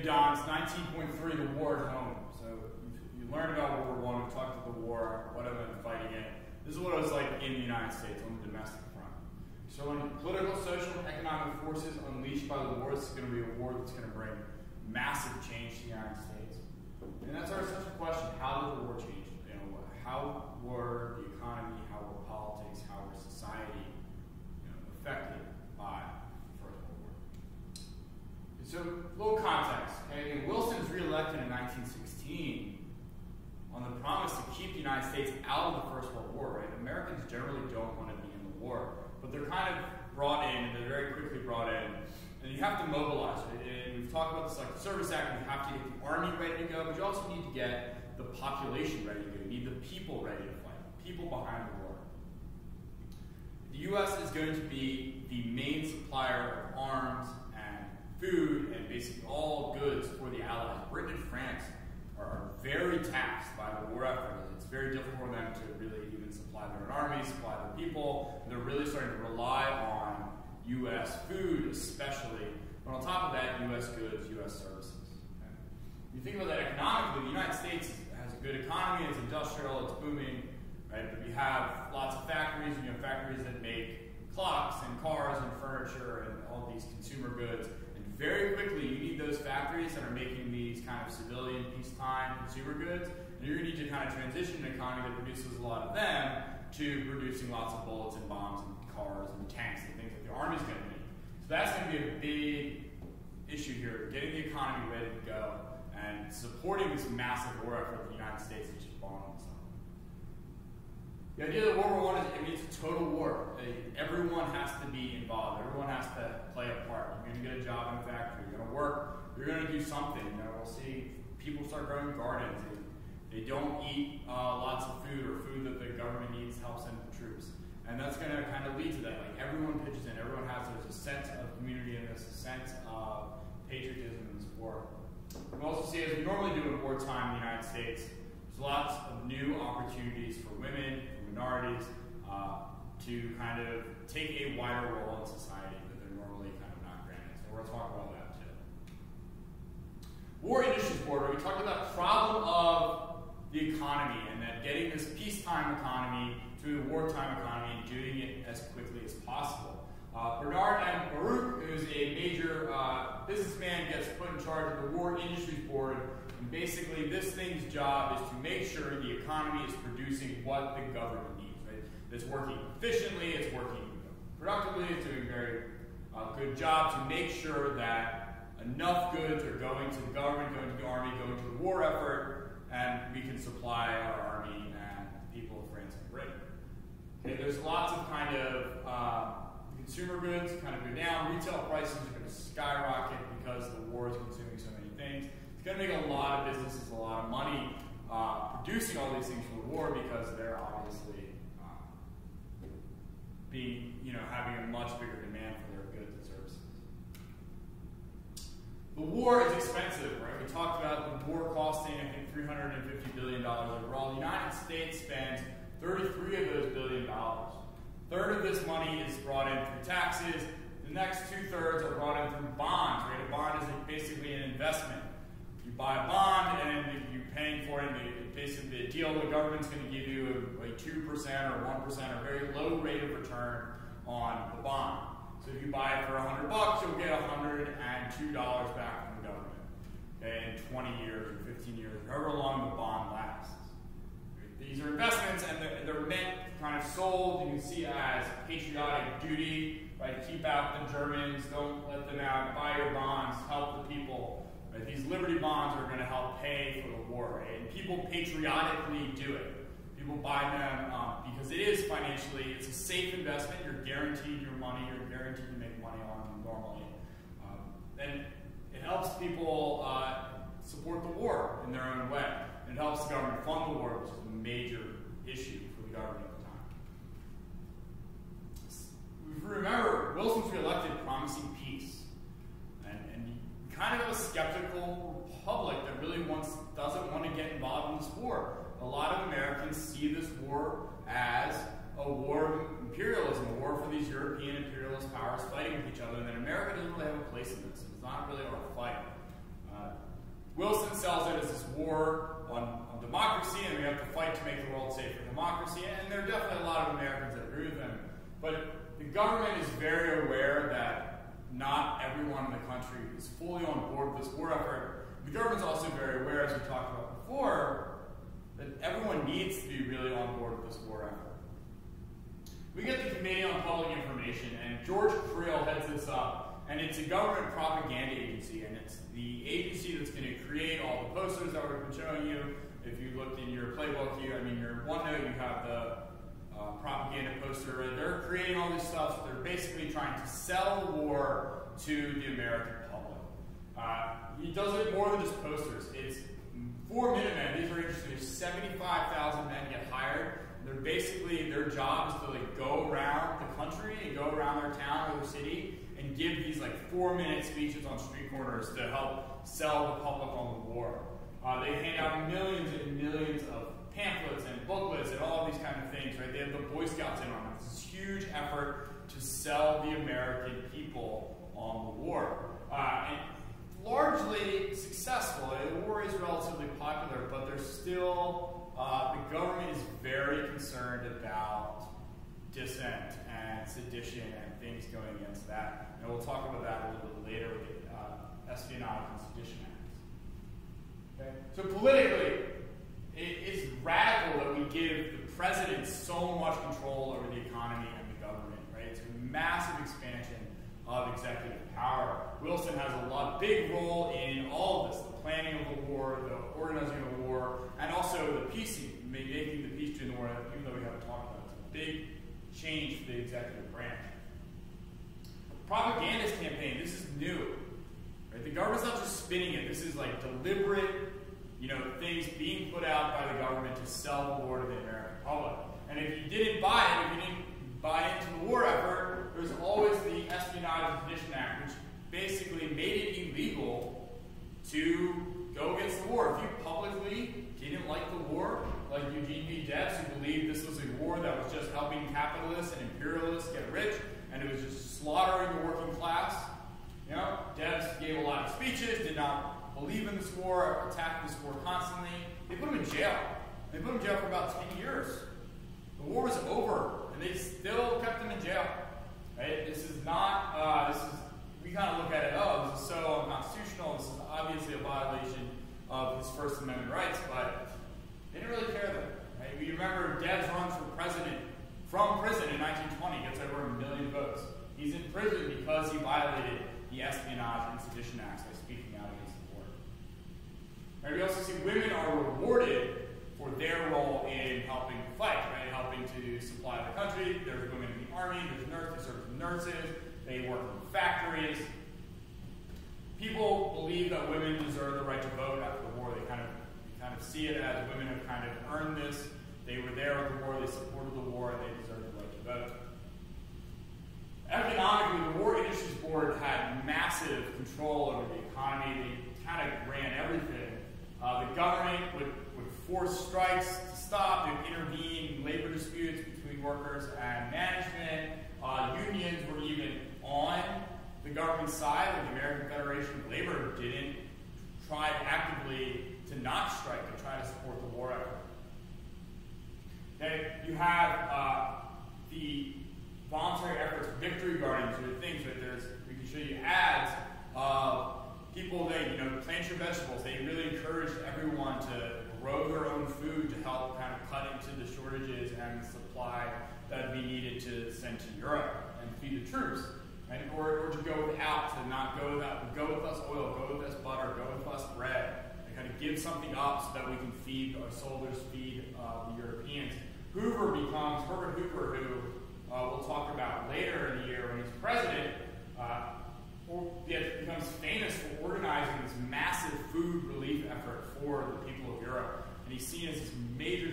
Don, it's 19.3, the war at home. So you learned about World War I, we talked about the war, what I've been fighting in. This is what it was like in the United States on the domestic front. So when political, social, and economic forces unleashed by the war, this is going to be a war that's going to bring massive change to the United States. And that's our essential question: how did the war change? How were the economy, how were politics, how were society affected by the First World War? So, a little context. Okay? Wilson's reelected in 1916 on the promise to keep the United States out of the First World War. Right? Americans generally don't want to be in the war, but they're kind of brought in, and they're very quickly brought in. And you have to mobilize it. And we've talked about this, like the Service Act. You have to get the Army ready to go, but you also need to get the population ready to go. You need the people ready to fight, people behind the war. The U.S. is going to be the main supplier of arms and food and basically all goods for the Allies. Britain and France are very taxed by the war effort. It's very difficult for them to really even supply their own armies, supply their people. And they're really starting to rely on U.S. food, especially. But on top of that, U.S. goods, U.S. services. Okay? You think about that economically, the United States has a good economy, it's industrial, it's booming, right? But we have lots of factories, factories that make clocks and cars and furniture and all these consumer goods. And very quickly, you need those factories that are making these kind of civilian, peacetime consumer goods. And you're going to need to kind of transition an economy that produces a lot of them to producing lots of bullets and bombs and cars and tanks and things that the Army's going to need. So that's going to be a big issue here, getting the economy ready to go and supporting this massive war effort that the United States is just bombing itself. The idea that World War I is it's a total war. Everyone has to be involved. Everyone has to play a part. You're going to get a job in a factory. You're going to work. You're going to do something. We'll see people start growing gardens. They don't eat lots of food or food that the government needs to help send the troops. And that's going to kind of lead to that. Like everyone pitches in. Everyone there's a sense of community and there's a sense of patriotism in this war. We also see, as we normally do in wartime in the United States, there's lots of new opportunities for women, for minorities, to kind of take a wider role in society that they're normally kind of not granted. So we're going to talk about that too. War Industries Board, we talked about the problem of the economy and that getting this peacetime economy to a wartime economy and doing it as quickly as possible. Bernard M. Baruch, who's a major businessman, gets put in charge of the War Industries Board. And basically, this thing's job is to make sure the economy is producing what the government needs. Right? It's working efficiently, it's working productively, it's doing a very good job to make sure that enough goods are going to the government, going to the army, going to the war effort, and we can supply our army and the people of France and Britain. Okay, there's lots of kind of consumer goods kind of go down. Retail prices are going to skyrocket because the war is consuming so many things. It's going to make a lot of businesses a lot of money producing all these things for the war because they're obviously having a much bigger demand for their goods and services. The war is expensive, right? We talked about the war costing, I think, $350 billion overall. The United States spends 33 of those $1 billion. A third of this money is brought in through taxes. The next 2/3 are brought in through bonds, right? A bond is basically an investment. You buy a bond and you're paying for it, and basically the deal the government's going to give you a 2% or 1%, a very low rate of return on the bond. So if you buy it for $100, you'll get $102 back from the government, okay, in 20 years or 15 years, however long the bond lasts. These are investments, and they're meant, kind of sold, you can see as patriotic duty, right? Keep out the Germans, don't let them out, buy your bonds, help the people. Right? These Liberty bonds are going to help pay for the war, right? And people patriotically do it. People buy them because it is financially, it's a safe investment. You're guaranteed your money, you're guaranteed to make money on them normally. And it helps people support the war in their own way. And it helps the government fund the war, which is a major issue for the government at the time. If you remember, Wilson's reelected promising peace. And you kind of have a skeptical public that really doesn't want to get involved in this war. A lot of Americans see this war as a war of imperialism, a war for these European imperialist powers fighting with each other, and that America doesn't really have a place in this. It's not really our fight. Wilson sells it as this war on democracy, and we have to fight to make the world safe for democracy, and there are definitely a lot of Americans that agree with him. But the government is very aware that not everyone in the country is fully on board with this war effort. The government's also very aware, as we talked about before, that everyone needs to be really on board with this war effort. We get the Committee on Public Information, and George Creel heads this up, and it's a government propaganda agency, and it's the agency that's going to create all the posters that we've been showing you. If you looked in your playbook, your OneNote, you have the propaganda poster. They're creating all this stuff. So they're basically trying to sell the war to the American public. He does it more than just posters. It's 4 Minutemen. These are interesting. 75,000 men get hired. They're basically, their job is to like go around the country and go around their town or their city and give these like 4-minute speeches on street corners to help sell the public on the war. They hand out millions and millions of pamphlets and booklets and all of these kind of things, right? They have the Boy Scouts in on it. It's this huge effort to sell the American people on the war. And largely successful. The war is relatively popular, but there's still, the government is very concerned about dissent and sedition and things going against that. And we'll talk about that a little bit later with the Espionage and Sedition Acts. Okay? So politically, it's radical that we give the president so much control over the economy and the government, right? It's a massive expansion of executive power. Wilson has a big role in all of this, the planning of the war, the organizing of the war, and also the peacing, making the peace during the war, even though we haven't talked about it. It's a big change for the executive branch. Propagandist campaign, this is new. Right? The government's not just spinning it. This is like deliberate, things being put out by the government to sell the war to the American public. And if you didn't buy it, if you didn't buy into the war effort, there's always the Espionage and Sedition Act, which basically made it illegal to go against the war. If you publicly didn't like the war, like Eugene V. Debs, who believed this was a war that was just helping capitalists and imperialists get rich, and it was just slaughtering the working class, Debs gave a lot of speeches, did not believe in this war, attacked this war constantly. They put him in jail. They put him in jail for about 10 years. The war was over, and they still kept him in jail. Right? This is not, we kind of look at it, this is so unconstitutional, this is obviously a violation of his First Amendment rights, but they didn't really care then. Right? We remember Debs runs for president from prison in 1920, gets over 1 million votes. He's in prison because he violated the Espionage and Sedition Acts by speaking out against the war. Right? We also see women are rewarded for their role in helping fight, right? Helping to supply the country. There's women in the army, there's nurses, they work in factories. People believe that women deserve the right to vote after the war. They kind of see it as women have kind of earned this. They were there at the war, they supported the war, and they deserve the right to vote. Economically, the War Industries Board had massive control over the economy. They kind of ran everything. The government would force strikes to stop, they would intervene in labor disputes between workers and management. Unions were even on the government side, and the American Federation of Labor didn't try actively to not strike, but try to support the war effort. Okay, you have the voluntary efforts, victory gardens, or things that we can show you ads of people that, plant your vegetables. They really encouraged everyone to grow their own food to help kind of cut into the shortages and the supply that would be needed to send to Europe and feed the troops. Right? Or to go without, to not go without, go with us oil, go with us butter, go with us bread. And kind of give something up so that we can feed our soldiers, feed the Europeans. Herbert Hoover, who we'll talk about later in the year when he's president, becomes famous for organizing this massive food relief effort for the people of Europe. And he's seen as this major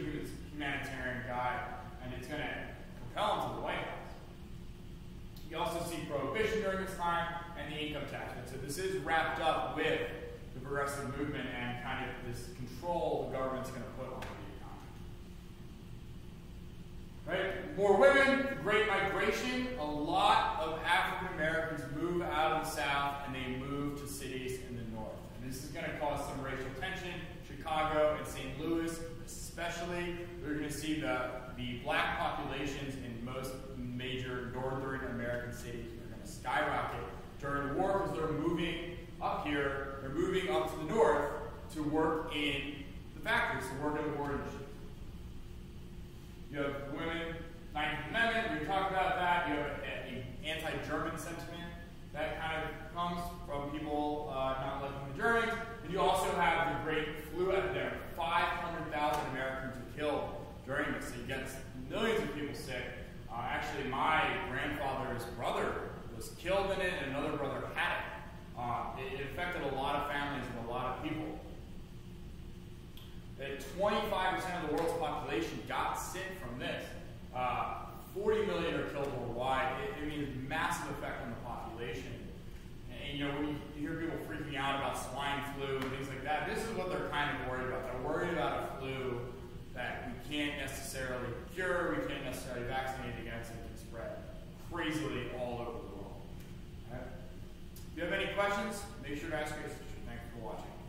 humanitarian guy, and it's going to propel him to the White House. You also see prohibition during this time and the income tax. So this is wrapped up with the progressive movement and kind of this control the government's going to put on the economy. Right? More women, Great Migration. A lot of African Americans move out of the South and they move to cities in the North. And this is going to cause some racial Chicago and St. Louis especially, we're going to see the black populations in most major northern American cities are going to skyrocket during the war because they're moving up here, they're moving up to the north to work in the factories, to work in the war industry. You have women, 19th Amendment, we talked about that. You have an anti-German sentiment that kind of comes from people not liking the Germans. And you also have the great flu epidemic. 500,000 Americans were killed during this. So you get millions of people sick. Actually, my grandfather's brother was killed in it, and another brother had it. It affected a lot of families and a lot of people. 25% of the world's population got sick from this. 40 million are killed worldwide. It means massive effect on the population. And you know, when you hear people freaking out about swine flu and things like that, this is what they're kind of worried about. They're worried about a flu that we can't necessarily cure, we can't necessarily vaccinate against, and can spread crazily all over the world. Right? If you have any questions, make sure to ask your teacher. Thanks for watching.